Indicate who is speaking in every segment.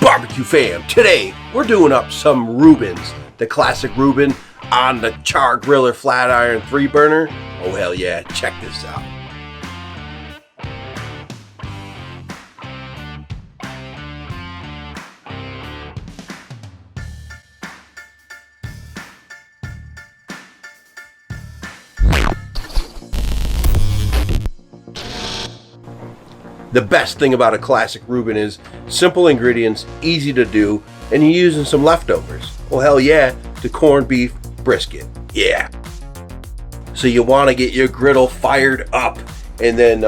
Speaker 1: Barbecue fam, today we're doing up some Rubens, the classic Reuben on the Char-Griller Flat Iron 3-burner. Oh hell yeah, check this out. The best thing about a classic Reuben is simple ingredients, easy to do, and you're using some leftovers. Well, hell yeah, the corned beef brisket. Yeah. So you want to get your griddle fired up and then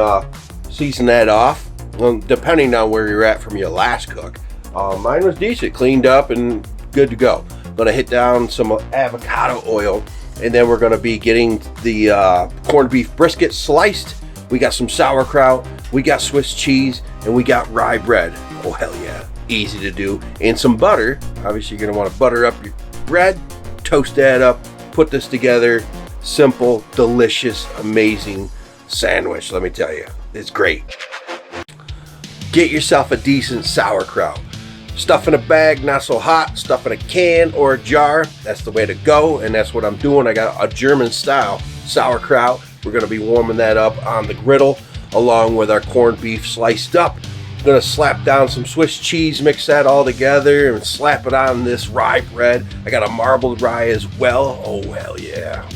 Speaker 1: season that off. Well, depending on where you're at from your last cook. Mine was decent, cleaned up and good to go. Gonna hit down some avocado oil, and then we're gonna be getting the corned beef brisket sliced. We got some sauerkraut, we got Swiss cheese, and we got rye bread. Oh hell yeah, easy to do. And some butter. Obviously you're gonna want to butter up your bread, toast that up, put this together. Simple, delicious, amazing sandwich, let me tell you. It's great. Get yourself a decent sauerkraut. Stuff in a bag, not so hot. Stuff in a can or a jar. That's the way to go, and that's what I'm doing. I got a German style sauerkraut. We're gonna be warming that up on the griddle along with our corned beef sliced up. I'm gonna slap down some Swiss cheese, mix that all together, and slap it on this rye bread. I got a marbled rye as well. Oh hell yeah.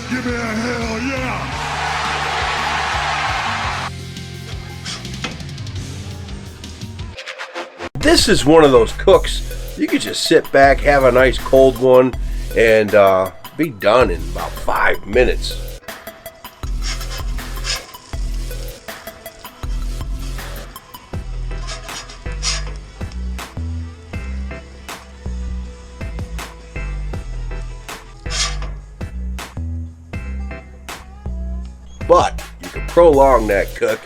Speaker 2: Give me a hell yeah!
Speaker 1: This is one of those cooks you could just sit back, have a nice cold one, and be done in about 5 minutes. But you can prolong that cook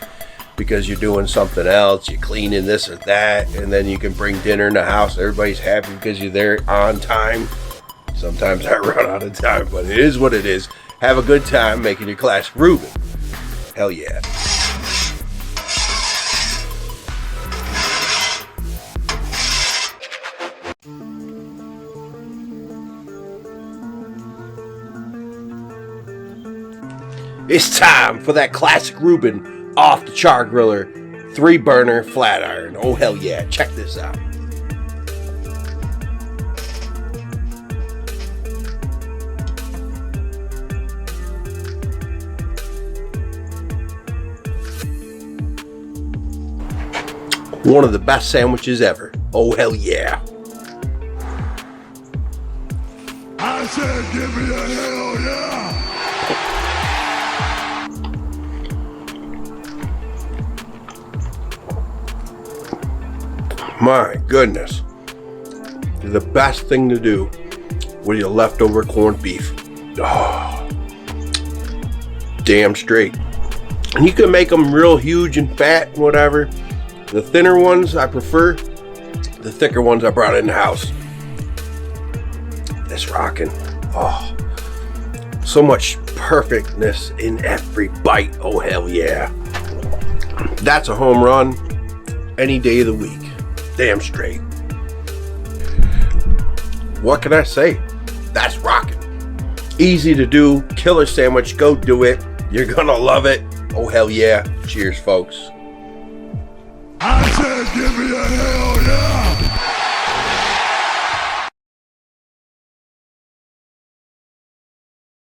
Speaker 1: because you're doing something else, you're cleaning this or that, and then you can bring dinner in the house. Everybody's happy because you're there on time. Sometimes I run out of time, but it is what it is. Have a good time making your classic Reuben. Hell yeah. It's time for that classic Reuben off the Char-Griller 3-burner flat iron. Oh hell yeah, check this out. One of the best sandwiches ever. Oh hell yeah.
Speaker 2: I said give me a hell yeah!
Speaker 1: My goodness. The best thing to do with your leftover corned beef. Oh, damn straight. And you can make them real huge and fat and whatever. The thinner ones I prefer. The thicker ones I brought in the house. It's rocking. Oh, so much perfectness in every bite. Oh hell yeah. That's a home run any day of the week. Damn straight. What can I say? That's rocking. Easy to do, killer sandwich. Go do it. You're gonna love it. Oh hell yeah. Cheers, folks.
Speaker 2: I said give me a hell yeah!